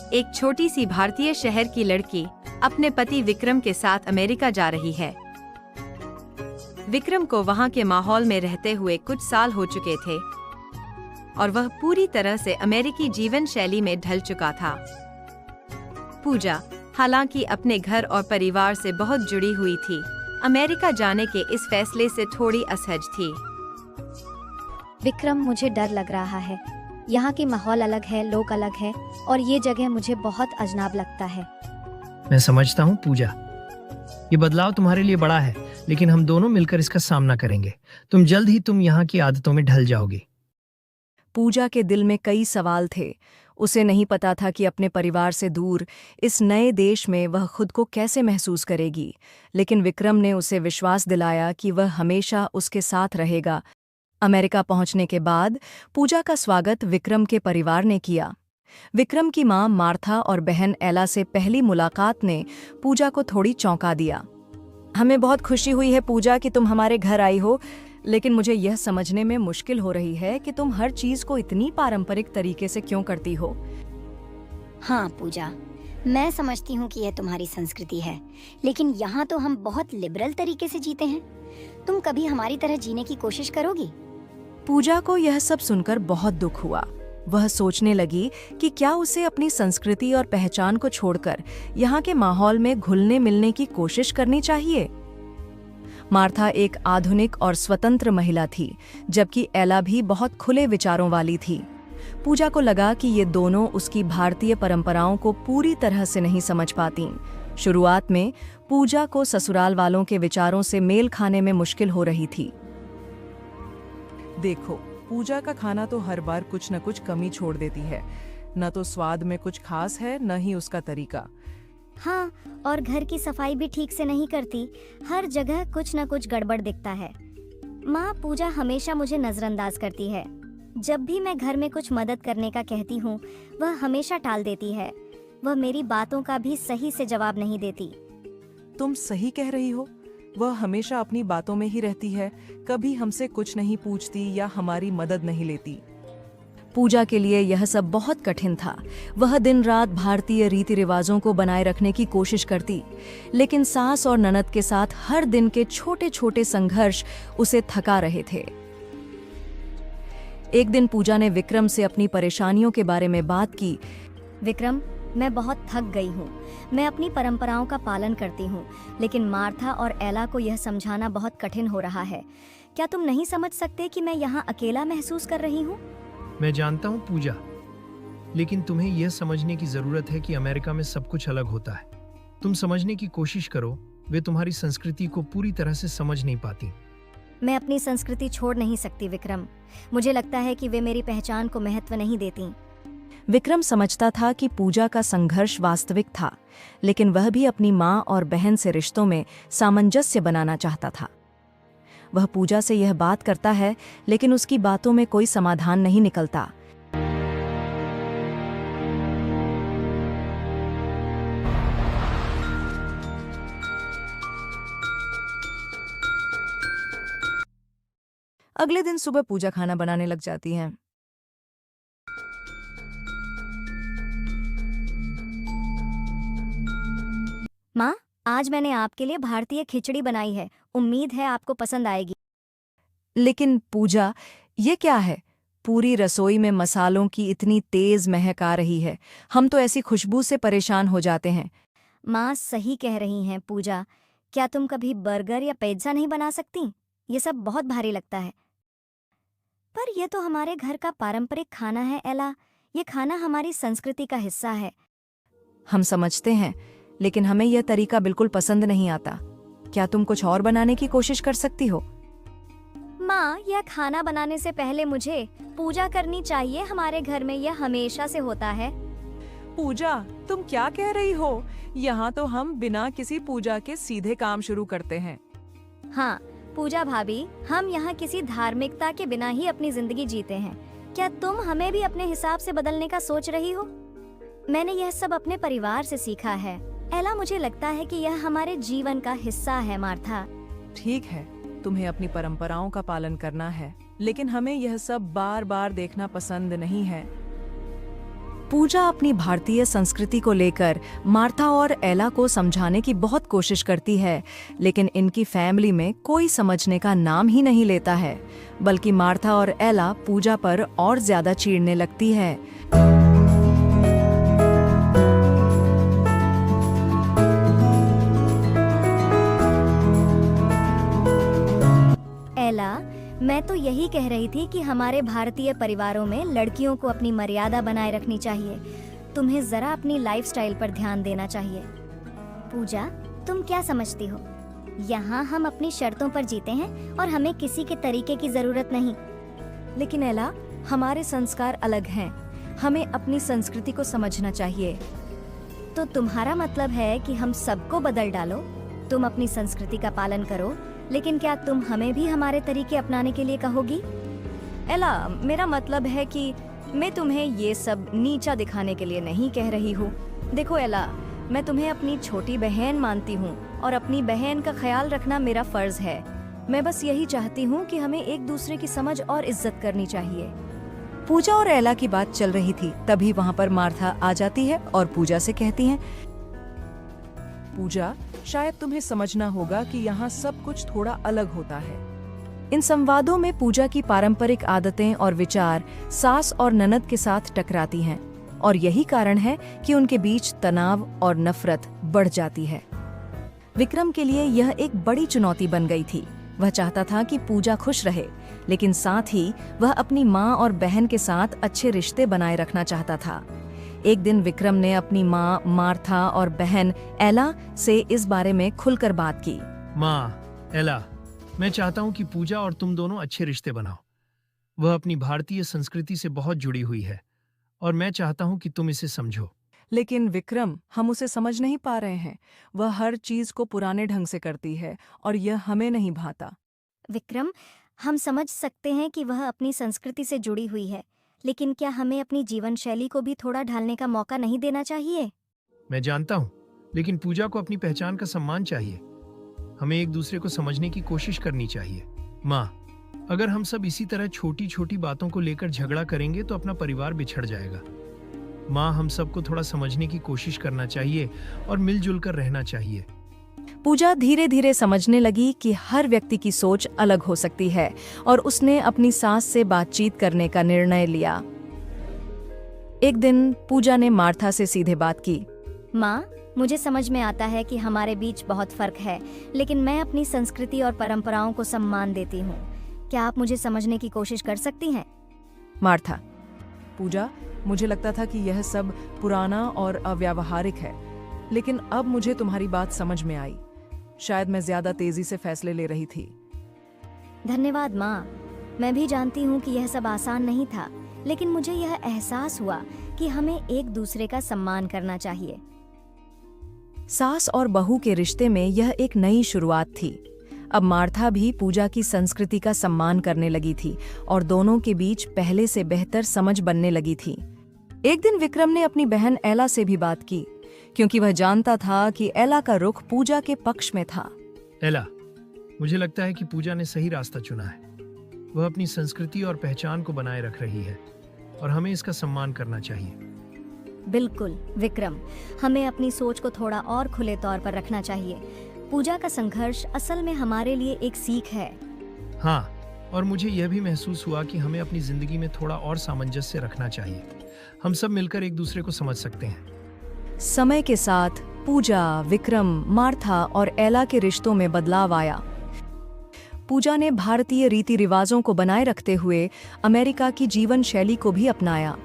एक छोटी सी भारतीय शहर की लड़की अपने पति विक्रम के साथ अमेरिका जा रही है। विक्रम को वहां के माहौल में रहते हुए कुछ साल हो चुके थे और वह पूरी तरह से अमेरिकी जीवन शैली में ढल चुका था। पूजा हालांकि अपने घर और परिवार से बहुत जुड़ी हुई थी, अमेरिका जाने के इस फैसले से थोड़ी असहज थी। विक्रम, मुझे डर लग रहा है। यहाँ की माहौल अलग है, लोग अलग हैं और ये जगह मुझे बहुत अजनब लगता है। मैं समझता हूँ पूजा, ये बदलाव तुम्हारे लिए बड़ा है, लेकिन हम दोनों मिलकर इसका सामना करेंगे। जल्द ही तुम यहाँ की आदतों में ढल जाओगी। पूजा के दिल में कई सवाल थे। उसे नहीं पता था कि अपने परिवार से दूर इस नए देश में वह खुद को कैसे महसूस करेगी, लेकिन विक्रम ने उसे विश्वास दिलाया कि वह हमेशा उसके साथ रहेगा। अमेरिका पहुंचने के बाद पूजा का स्वागत विक्रम के परिवार ने किया। विक्रम की मां मार्था और बहन एला से पहली मुलाकात ने पूजा को थोड़ी चौंका दिया। हमें बहुत खुशी हुई है पूजा कि तुम हमारे घर आई हो, लेकिन मुझे यह समझने में मुश्किल हो रही है कि तुम हर चीज को इतनी पारंपरिक तरीके से क्यों करती हो। हाँ पूजा, मैं समझती हूँ कि यह तुम्हारी संस्कृति है, लेकिन यहाँ तो हम बहुत लिबरल तरीके से जीते हैं। तुम कभी हमारी तरह जीने की कोशिश करोगी? पूजा को यह सब सुनकर बहुत दुख हुआ। वह सोचने लगी कि क्या उसे अपनी संस्कृति और पहचान को छोड़कर यहाँ के माहौल में घुलने मिलने की कोशिश करनी चाहिए। मार्था एक आधुनिक और स्वतंत्र महिला थी, जबकि एला भी बहुत खुले विचारों वाली थी। पूजा को लगा कि ये दोनों उसकी भारतीय परंपराओं को पूरी तरह से नहीं समझ पातीं। शुरुआत में पूजा को ससुराल वालों के विचारों से मेल खाने में मुश्किल हो रही थी। देखो, पूजा का खाना तो हर बार कुछ न कुछ कमी छोड़ देती है। न तो स्वाद में कुछ खास है, न ही उसका तरीका। हाँ, और घर की सफाई भी ठीक से नहीं करती। हर जगह कुछ न कुछ गड़बड़ दिखता है। माँ, पूजा हमेशा मुझे नजरअंदाज करती है। जब भी मैं घर में कुछ मदद करने का कहती हूँ, वह हमेशा टाल देती है। वह मेरी बातों का भी सही से जवाब नहीं देती। तुम सही कह रही हो, वह हमेशा अपनी बातों में ही रहती है, कभी हमसे कुछ नहीं पूछती या हमारी मदद नहीं लेती। पूजा के लिए यह सब बहुत कठिन था। वह दिन रात भारतीय रीति रिवाजों को बनाए रखने की कोशिश करती, लेकिन सास और ननद के साथ हर दिन के छोटे छोटे संघर्ष उसे थका रहे थे। एक दिन पूजा ने विक्रम से अपनी परेशानियों के बारे में बात की। विक्रम, मैं बहुत थक गई हूँ। मैं अपनी परंपराओं का पालन करती हूँ, लेकिन मार्था और एला को यह समझाना बहुत कठिन हो रहा है। क्या तुम नहीं समझ सकते कि मैं यहाँ अकेला महसूस कर रही हूँ? मैं जानता हूँ पूजा, लेकिन तुम्हें यह समझने की जरूरत है कि अमेरिका में सब कुछ अलग होता है। तुम समझने की कोशिश करो, वे तुम्हारी संस्कृति को पूरी तरह से समझ नहीं पाती। मैं अपनी संस्कृति छोड़ नहीं सकती विक्रम। मुझे लगता है कि वे मेरी पहचान को महत्व नहीं देती। विक्रम समझता था कि पूजा का संघर्ष वास्तविक था, लेकिन वह भी अपनी माँ और बहन से रिश्तों में सामंजस्य बनाना चाहता था। वह पूजा से यह बात करता है, लेकिन उसकी बातों में कोई समाधान नहीं निकलता। अगले दिन सुबह पूजा खाना बनाने लग जाती हैं। माँ, आज मैंने आपके लिए भारतीय खिचड़ी बनाई है। उम्मीद है आपको पसंद आएगी। लेकिन पूजा, ये क्या है? पूरी रसोई में मसालों की इतनी तेज महक आ रही है। हम तो ऐसी खुशबू से परेशान हो जाते हैं। माँ सही कह रही हैं पूजा। क्या तुम कभी बर्गर या पिज्जा नहीं बना सकती? ये सब बहुत भारी लगता है। पर यह तो हमारे घर का पारंपरिक खाना है एला। ये खाना हमारी संस्कृति का हिस्सा है। हम समझते हैं, लेकिन हमें यह तरीका बिल्कुल पसंद नहीं आता। क्या तुम कुछ और बनाने की कोशिश कर सकती हो? माँ, यह खाना बनाने से पहले मुझे पूजा करनी चाहिए। हमारे घर में यह हमेशा से होता है। पूजा, तुम क्या कह रही हो? यहाँ तो हम बिना किसी पूजा के सीधे काम शुरू करते हैं। हाँ पूजा भाभी, हम यहाँ किसी धार्मिकता के बिना ही अपनी जिंदगी जीते हैं। क्या तुम हमें भी अपने हिसाब से बदलने का सोच रही हो? मैंने यह सब अपने परिवार से सीखा है एला। मुझे लगता है कि यह हमारे जीवन का हिस्सा है मार्था। ठीक है, तुम्हें अपनी परंपराओं का पालन करना है, लेकिन हमें यह सब बार बार देखना पसंद नहीं है। पूजा अपनी भारतीय संस्कृति को लेकर मार्था और एला को समझाने की बहुत कोशिश करती है, लेकिन इनकी फैमिली में कोई समझने का नाम ही नहीं लेता है, बल्कि मार्था और एला पूजा पर और ज्यादा चिढ़ने लगती है। एला, मैं तो यही कह रही थी कि हमारे भारतीय परिवारों में लड़कियों को अपनी मर्यादा बनाए रखनी चाहिए। तुम्हें जरा अपनी लाइफस्टाइल पर ध्यान देना चाहिए। पूजा, तुम क्या समझती हो? यहाँ हम अपनी शर्तों पर जीते हैं और हमें किसी के तरीके की जरूरत नहीं। लेकिन एला, हमारे संस्कार अलग हैं। हमें अपनी संस्कृति को समझना चाहिए। तो तुम्हारा मतलब है कि हम सबको बदल डालो? तुम अपनी संस्कृति का पालन करो, लेकिन क्या तुम हमें भी हमारे तरीके अपनाने के लिए कहोगी? एला, मेरा मतलब है कि मैं तुम्हें ये सब नीचा दिखाने के लिए नहीं कह रही हूँ। देखो एला, मैं तुम्हें अपनी छोटी बहन मानती हूँ और अपनी बहन का ख्याल रखना मेरा फर्ज है। मैं बस यही चाहती हूँ कि हमें एक दूसरे की समझ और इज्जत करनी चाहिए। पूजा और एला की बात चल रही थी, तभी वहाँ पर मार्था आ जाती है और पूजा से कहती है, पूजा, शायद तुम्हें समझना होगा कि यहाँ सब कुछ थोड़ा अलग होता है। इन संवादों में पूजा की पारंपरिक आदतें और विचार सास और ननद के साथ टकराती हैं, और यही कारण है कि उनके बीच तनाव और नफरत बढ़ जाती है। विक्रम के लिए यह एक बड़ी चुनौती बन गई थी। वह चाहता था कि पूजा खुश रहे, लेकिन साथ ही वह अपनी माँ और बहन के साथ अच्छे रिश्ते बनाए रखना चाहता था। एक दिन विक्रम ने अपनी माँ मार्था और बहन एला से इस बारे में खुलकर बात की। माँ एला, मैं चाहता हूँ कि पूजा और तुम दोनों अच्छे रिश्ते बनाओ। वह अपनी भारतीय संस्कृति से बहुत जुड़ी हुई है और मैं चाहता हूँ कि तुम इसे समझो। लेकिन विक्रम, हम उसे समझ नहीं पा रहे हैं। वह हर चीज को पुराने ढंग से करती है और यह हमें नहीं भाता। विक्रम, हम समझ सकते हैं कि वह अपनी संस्कृति से जुड़ी हुई है, लेकिन क्या हमें अपनी जीवन शैली को भी थोड़ा ढालने का मौका नहीं देना चाहिए? मैं जानता हूँ, लेकिन पूजा को अपनी पहचान का सम्मान चाहिए। हमें एक दूसरे को समझने की कोशिश करनी चाहिए। माँ, अगर हम सब इसी तरह छोटी छोटी बातों को लेकर झगड़ा करेंगे तो अपना परिवार बिछड़ जाएगा। माँ, हम सबको थोड़ा समझने की कोशिश करना चाहिए और मिलजुल कर रहना चाहिए। पूजा धीरे धीरे समझने लगी कि हर व्यक्ति की सोच अलग हो सकती है, और उसने अपनी सास से बातचीत करने का निर्णय लिया। एक दिन पूजा ने मार्था से सीधे बात की। माँ, मुझे समझ में आता है कि हमारे बीच बहुत फर्क है, लेकिन मैं अपनी संस्कृति और परंपराओं को सम्मान देती हूँ। क्या आप मुझे समझने की कोशिश कर सकती हैं? मार्था, पूजा, मुझे लगता था कि यह सब पुराना और अव्यावहारिक है, लेकिन अब मुझे तुम्हारी बात समझ में आई। शायद मैं ज्यादा तेजी से फैसले ले रही थी। धन्यवाद माँ। मैं भी जानती हूँ कि यह सब आसान नहीं था, लेकिन मुझे यह एहसास हुआ कि हमें एक दूसरे का सम्मान करना चाहिए। सास और बहू के रिश्ते में यह एक नई शुरुआत थी। अब मार्था भी पूजा की संस्कृति का सम्मान करने लगी थी और दोनों के बीच पहले से बेहतर समझ बनने लगी थी। एक दिन विक्रम ने अपनी बहन एला से भी बात की, क्योंकि वह जानता था कि एला का रुख पूजा के पक्ष में था। एला, मुझे लगता है कि पूजा ने सही रास्ता चुना है। वह अपनी संस्कृति और पहचान को बनाए रख रही है और हमें इसका सम्मान करना चाहिए। बिल्कुल विक्रम, हमें अपनी सोच को थोड़ा और खुले तौर पर रखना चाहिए। पूजा का संघर्ष असल में हमारे लिए एक सीख है। हाँ, और मुझे यह भी महसूस हुआ कि हमें अपनी जिंदगी में थोड़ा और सामंजस्य रखना चाहिए। हम सब मिलकर एक दूसरे को समझ सकते हैं। समय के साथ पूजा, विक्रम, मार्था और एला के रिश्तों में बदलाव आया। पूजा ने भारतीय रीति रिवाजों को बनाए रखते हुए अमेरिका की जीवन शैली को भी अपनाया।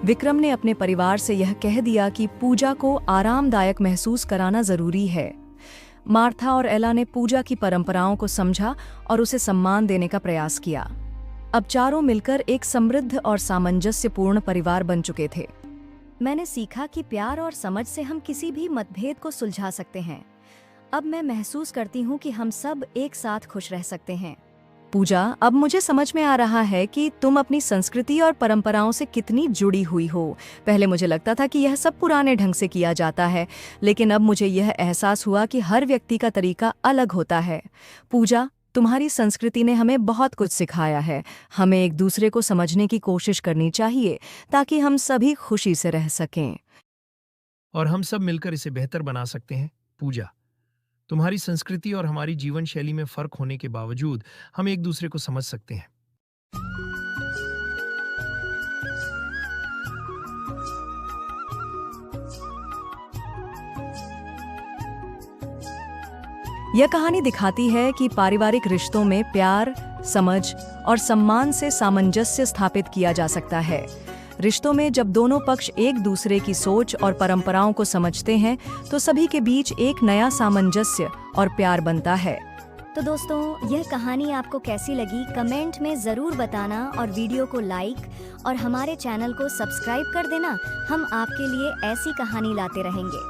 विक्रम ने अपने परिवार से यह कह दिया कि पूजा को आरामदायक महसूस कराना जरूरी है। मार्था और एला ने पूजा की परंपराओं को समझा और उसे सम्मान देने का प्रयास किया। अब चारों मिलकर एक समृद्ध और सामंजस्यपूर्ण परिवार बन चुके थे। मैंने सीखा कि प्यार और समझ से हम किसी भी मतभेद को सुलझा सकते हैं। अब मैं महसूस करती हूँ कि हम सब एक साथ खुश रह सकते हैं। पूजा, अब मुझे समझ में आ रहा है कि तुम अपनी संस्कृति और परंपराओं से कितनी जुड़ी हुई हो। पहले मुझे लगता था कि यह सब पुराने ढंग से किया जाता है, लेकिन अब मुझे यह एहसास हुआ कि हर व्यक्ति का तरीका अलग होता है। पूजा, तुम्हारी संस्कृति ने हमें बहुत कुछ सिखाया है। हमें एक दूसरे को समझने की कोशिश करनी चाहिए ताकि हम सभी खुशी से रह सकें। और हम सब मिलकर इसे बेहतर बना सकते हैं। पूजा, तुम्हारी संस्कृति और हमारी जीवन शैली में फर्क होने के बावजूद हम एक दूसरे को समझ सकते हैं। यह कहानी दिखाती है कि पारिवारिक रिश्तों में प्यार, समझ और सम्मान से सामंजस्य स्थापित किया जा सकता है। रिश्तों में जब दोनों पक्ष एक दूसरे की सोच और परंपराओं को समझते हैं तो सभी के बीच एक नया सामंजस्य और प्यार बनता है। तो दोस्तों, यह कहानी आपको कैसी लगी कमेंट में ज़रूर बताना और वीडियो को लाइक और हमारे चैनल को सब्सक्राइब कर देना। हम आपके लिए ऐसी कहानी लाते रहेंगे।